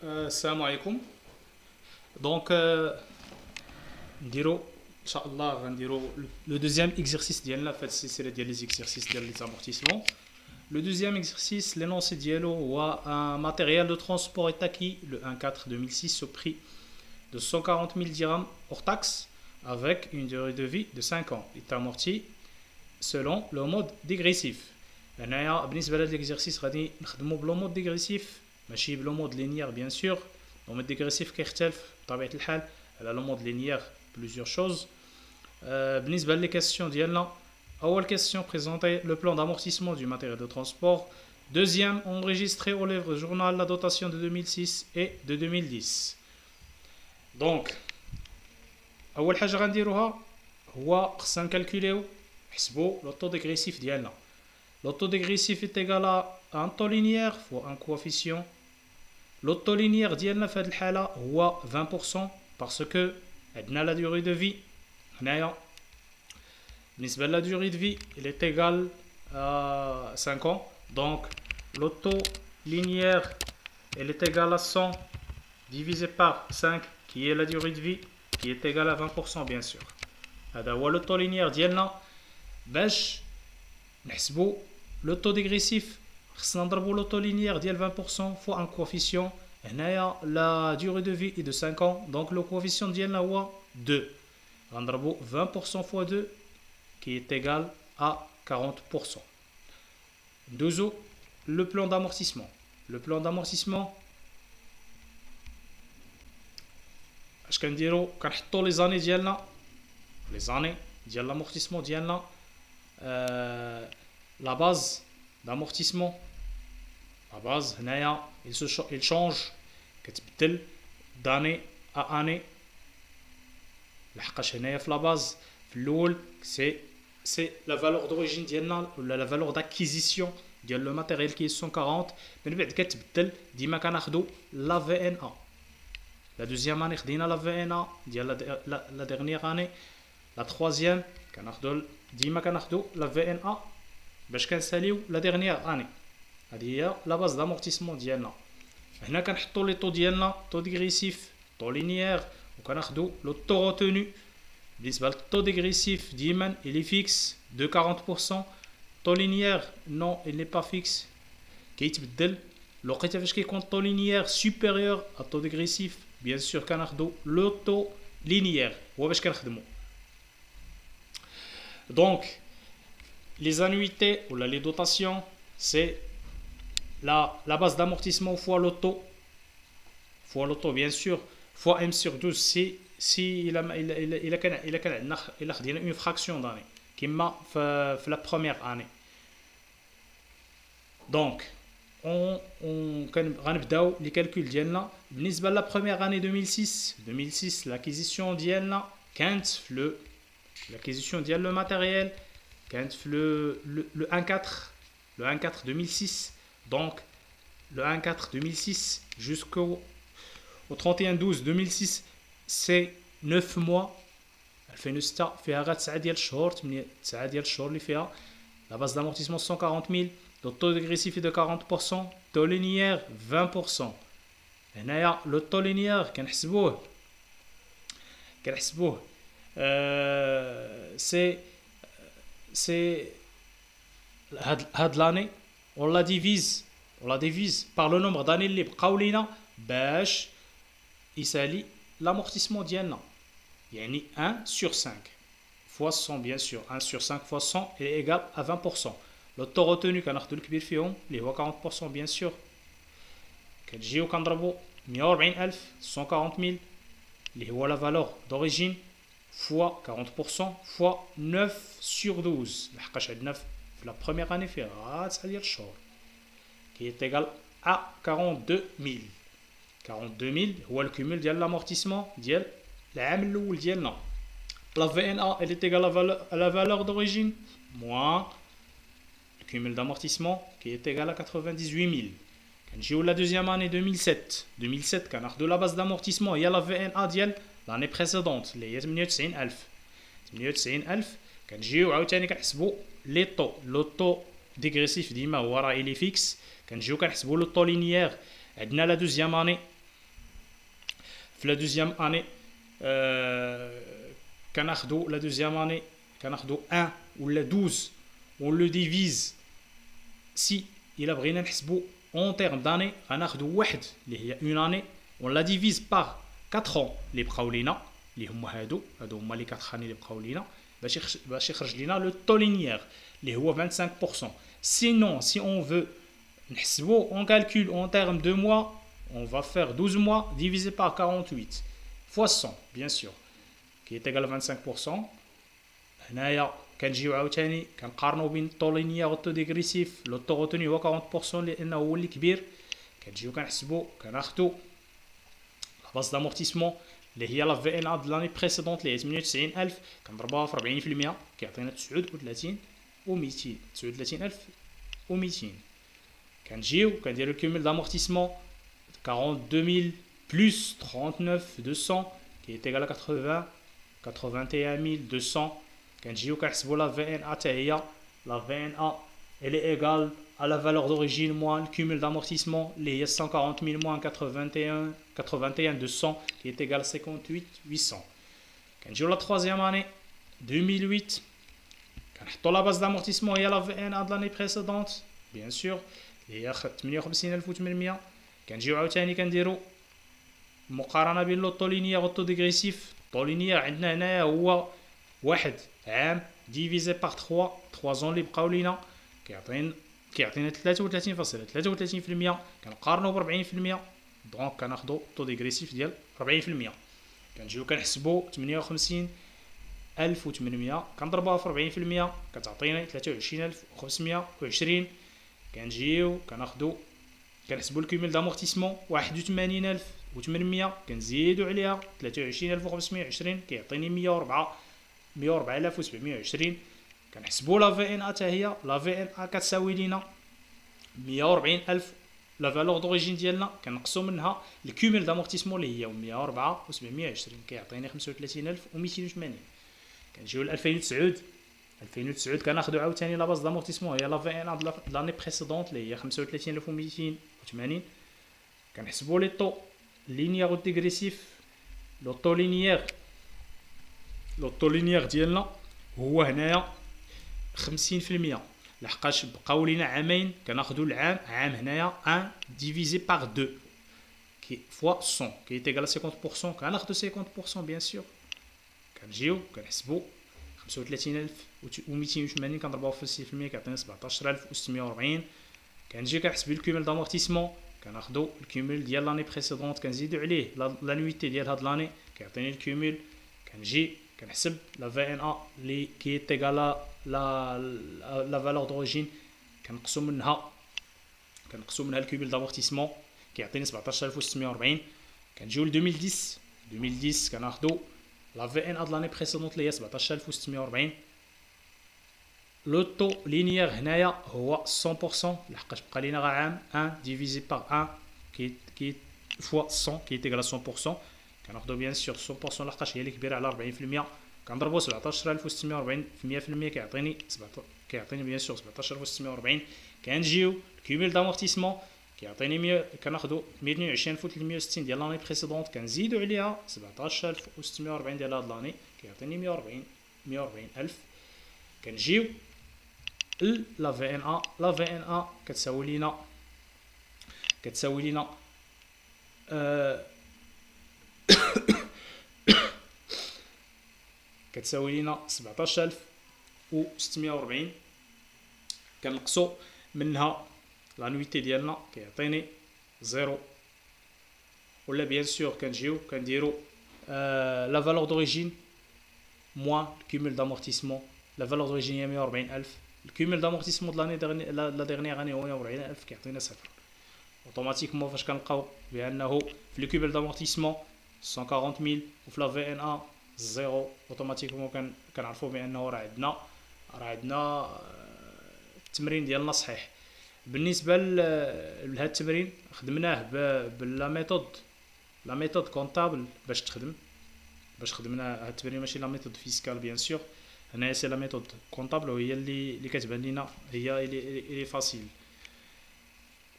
Salam alaikum. Donc, نديرو ان شاء الله غنديرو le deuxième exercice ديالنا في هذه السلسله ديال les exercices ديال les amortissements. Le deuxième exercice, l'énoncé diélo ou un matériel de transport est acquis le 1-4 2006 au prix de 140 000 dirhams hors taxe avec une durée de vie de 5 ans. Il est amorti selon le mode dégressif. هنايا بالنسبه لهذا l'exercice غادي نخدمو بلو مود ديغريسيف ماشي بلو مود لينيير بيان سور. لو مود ديغريسيف كيختلف بطبيعه الحال على لو مود لينيير plusieurs choses. بالنسبه لي كيسيون ديالنا أول question présenter le plan d'amortissement du matériel de transport. Deuxième, enregistrer au livre journal la dotation de 2006 et de 2010. Donc, أول حاجة غنديروها هو خصنا نكالكوليو نحسبو لو طو ديغريسيف ديالنا. Le taux dégressif est égal à un taux linéaire fois un coefficient. Le taux linéaire ديالنا في هذه الحالة هو 20% parce que عندنا la durée de vie هنايا بالنسبة la durée de vie elle est égale à 5 ans. Donc le taux linéaire elle est égal à 100 divisé par 5 qui est la durée de vie qui est égale à 20% bien sûr. هذا هو le taux linéaire ديالنا. باش نحسبوا لو طو ديغريسيف خصنا نضربوا لو طو لينيير ديال 20% فوا ان كوفيسيون. هنايا لا ديوري دو في اي دو 5 ans دونك لو كوفيسيون ديالنا هو 2. غنضربوا 20% فوا 2 qui est égal à 40%. ندوزو لو بلان d'amortissement. لو بلان d'amortissement اش كنديرو كنحطو لي زاني ديالنا لي زاني ديال l'amortissement ديالنا. La base d'amortissement, la base, il change d'année à année. La base, c'est la valeur d'origine ou la valeur d'acquisition de le matériel qui est 140. Mais la VNA. La deuxième année, la VNA, la dernière année. La troisième, ديما كناخدو لا في ان ا باش كنساليو لا ديرنيير اني. هذه هي لا باز دامورتيسمون ديالنا. هنا كنحطو لي طو ديالنا طو ديغريسيف طو لينيير وكناخدو لو طو روتونو. بالنسبه للطو ديغريسيف ديما الي فيكس دو 40%. طو لينيير نو il n'est pas fixe كيتبدل. لوقيته فاش كيكون طو لينيير سوبيريور ا طو ديغريسيف بيان سور كناخدو لو طو لينيير هو باش كنخدمو. Donc, les annuités ou les dotations, c'est la base d'amortissement fois l'auto, bien sûr, fois M sur 12 si il a une fraction d'année, qui m'a fait la première année. Donc, on va les calculs d'Yelna. بالنسبة la première année 2006, l'acquisition d'Yelna, 15 le l'acquisition de le matériel quand le 1-4 2006. Donc le 1-4 2006 jusqu'au 31-12 2006 c'est 9 mois. الفين فيها غير 9 ديال الشهور 9 ديال الشهور اللي فيها. La base d'amortissement 140 000. Le taux dégressif est de 40%. Taux linéaire 20%. هنايا le taux linéaire كنحسبوه c'est l'année on la divise par le nombre d'années اللي بقاو لينا باش يسالي l'amortissement ديالنا. يعني 1 sur 5 fois 100 bien sûr. 1 sur 5 fois 100 est égal à 20%. le taux retenu كناخدو الكبير فيهم اللي هو 40% bien sûr. كنجيو كنضربو 140,000 140,000 اللي هو la valeur d'origine fois 40% fois 9 sur 12 لحقاش عندنا في la première année فيها 9 ديال الشهور qui est égal à 42,000. 42,000 هو الكومول ديال l'amortissement ديال العام الاول ديالنا. la VNA elle est égale à la valeur d'origine moins le cumul d'amortissement qui est égal à 98,000. كنجيو la deuxième année 2007 كناخدو la base d'amortissement هي la VNA ديال l'année précédente اللي هي 98,000 كنجيو عاوتاني كنحسبوا لي طو. لو طو ديغريسيف ديما هو راه الي فيكس. كنجيو كنحسبوا لو طو لينيير عندنا لا دوزيام اني في la deuxième année كناخدو la deuxième année كناخدو 1 ولا 12 on le divise si il a بغينا نحسبو en termes d'année غناخدو واحد اللي هي une année on la divise par 4 ans اللي بقاو لينا اللي هما هادو هما لي 4 années اللي بقاو لينا باش يخرج لينا لو طو لينيير اللي هو 25%. Sinon si on veut نحسبو on calcule en termes de mois on va faire 12 mois divisé par 48 fois 100 bien sûr qui est égal à 25%. هنايا كنجيو عاوتاني كنقارنو بين الطو لينيير والطو ديغريسيف لو طو روتوني هو 40% لانه هو اللي كبير كنجيو كنحسبو كناخدو لا باز دامورتيسمون اللي هي لا في ان ا د لاني بريسيدونت اللي هي 98000 كنضربوها في 40% كيعطينا 39 و200 39200 كنجيو كنديرو الكومول دامورتيسمون 42000 بلس 39200 qui est égal à 81200 كنجيو كنحسبوا la VNA حتى هي la VNA elle est égale à la valeur d'origine moins le cumul d'amortissement اللي هي 140000 moins 81200 qui est égal à 58800 كنجيو la troisième année 2008 كنحطوا la base d'amortissement هي la VNA de l'année précédente bien sûr اللي هي 58800 كنجيو عاوتاني كنديروا مقارنه بين لو طو لينيير والطو ديغريسيف الطو لينيير عندنا هنايا هو واحد عام ديفيزي بار 3 زون اللي بقاو لينا كيعطينا 33.33% كنقارنوا ب 40% دونك كناخذوا طو ديغريسيف ديال 40% كنجيو كنحسبوا 58800 كنضربوها في 40% كتعطينا 23520 كنجيو كنحسبوا الكومول دامورتيسمون 81800 كنزيدوا عليها 23520 كيعطيني 104720 كنحسبوا لا في ان ا حتى هي لا في ان ا كتساوي لينا 140000 لا فالور دوريجين ديالنا كنقصوا منها الكومول دامورتيسمون اللي هي 104720 كيعطيني 35280 كنجيو ل 2009 كناخذوا عاوتاني لا باز دامورتيسمون هي لا في ان ا د لاني بريسيدونت اللي هي 35280 كنحسبوا لي طو لينيير و ديغريسيف لو طو لينيير ديالنا هو هنايا 50% لحقاش بقاو لينا عامين كناخذوا عام هنايا 1 ديفيزي بار 2 كي فوا 100 كي ايتيغال 50% كناخذوا 50% بيان سور كنجيو كنحسبوا 35280 كنضربوها في 6% كيعطينا 17640 كنجي كنحسب الكومول دامورتيسمون كناخذوا الكومول ديال لاني بريسيدونت كنزيدوا عليه لانويتي ديال هاد لاني كيعطيني الكومول كنجي كنحسب لا في ان ا اللي كي ايتيغال لا فالور دوريجين كنقصوا منها الكومول دامورتيسمون كيعطيني 17640 كنجيو ل 2010 كناخذوا لا في ان ا د لاني بريسيدونت اللي هي 17640 لو طو لينيير هنايا هو 100% لحقاش بقى لينا غير عام 1 ديفيزي بار 1 كي فوا 100 كي ايتيغال 100% كناخذوا بيان سور 100% لحقاش هي اللي كبيره على 40% كنضربوا 17640 في 100% كيعطيني بيان سور 17640 كنجيو الكومول دامورتيسمون كيعطيني كناخذوا 122360 ديال لاني بريسيدونت كنزيدوا عليها 17640 ديال هاد لاني كيعطيني 140000 كنجيو لا في ان ا كتساوي لينا كتساوي لينا 17640 كنقصوا منها لانويتي ديالنا كيعطيني 0 ولا بيان سور كنجيو كنديرو لا فالور دوريجين موان الكومول دامورتيسمون لا فالور دوريجين هي 140000 الكومول دامورتيسمون د لا ديرنيير اني هو 140000 كيعطينا 0 اوتوماتيكمون فاش كنلقاو بانه في الكومول دامورتيسمون 140000 وفي لا في ان ا 0 اوتوماتيكمون كنعرفوا بانه راه عندنا التمرين ديالنا صحيح. بالنسبه لهذا التمرين خدمناه بلا ميثود كونطابل باش خدمنا هذا التمرين ماشي لا ميثود فيسكال بيان سور هنايا سي لا ميثود كونطابل وهي اللي كتبان لينا هي اللي فاسيل.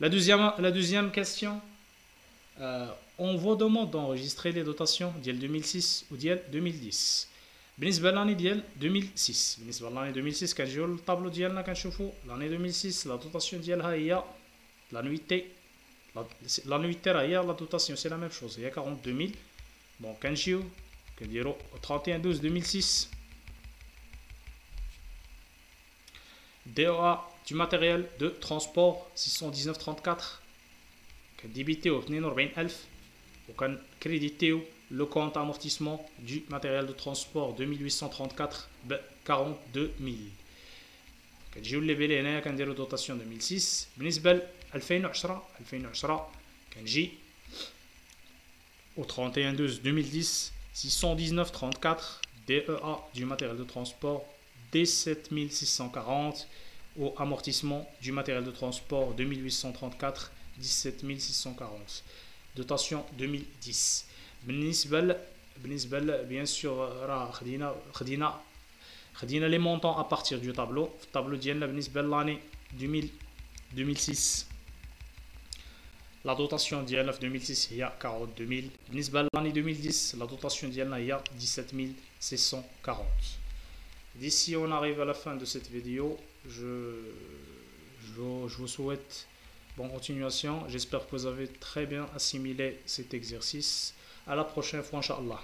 La deuxième question On vous demande d'enregistrer les dotations ديال 2006 ou ديال 2010. بالنسبه لاني ديال 2006 بالنسبه لاني 2006 كنجيو للطابلو ديالنا كنشوفوا لاني 2006 لا دوتاسيون ديالها هي لانويتي لانويتي راه هي لا دوتاسيون سي لا ميم شوز هي 42000. بون كنجيو كنديرو 31 12 2006 DOA du matériel de transport 619,34 كنديبيتيو 42000 وكنكريديتيو le compte amortissement du matériel de transport 2834 ب 42000. كتجيو الليبيلي هنايا كنديرو دوتاسيون 2006. بالنسبه ل 2010 كنجي au 31 12 2010 619,34 DEA du matériel de transport 17640 au amortissement du matériel de transport 2834 17640 dotation 2010. بالنسبه bien sûr راه خدينا لي مونطون ا بارتير دو طابلو. في الطابلو ديالنا بالنسبه لاني 2006 لا دوتاسيون ديالنا في 2006 هي 42000. بالنسبه لاني 2010 لا دوتاسيون ديالنا هي 17640. D'ici on arrive à la fin de cette vidéo, je vous souhaite bonne continuation. J'espère que vous avez très bien assimilé cet exercice. À la prochaine fois, Inch'Allah.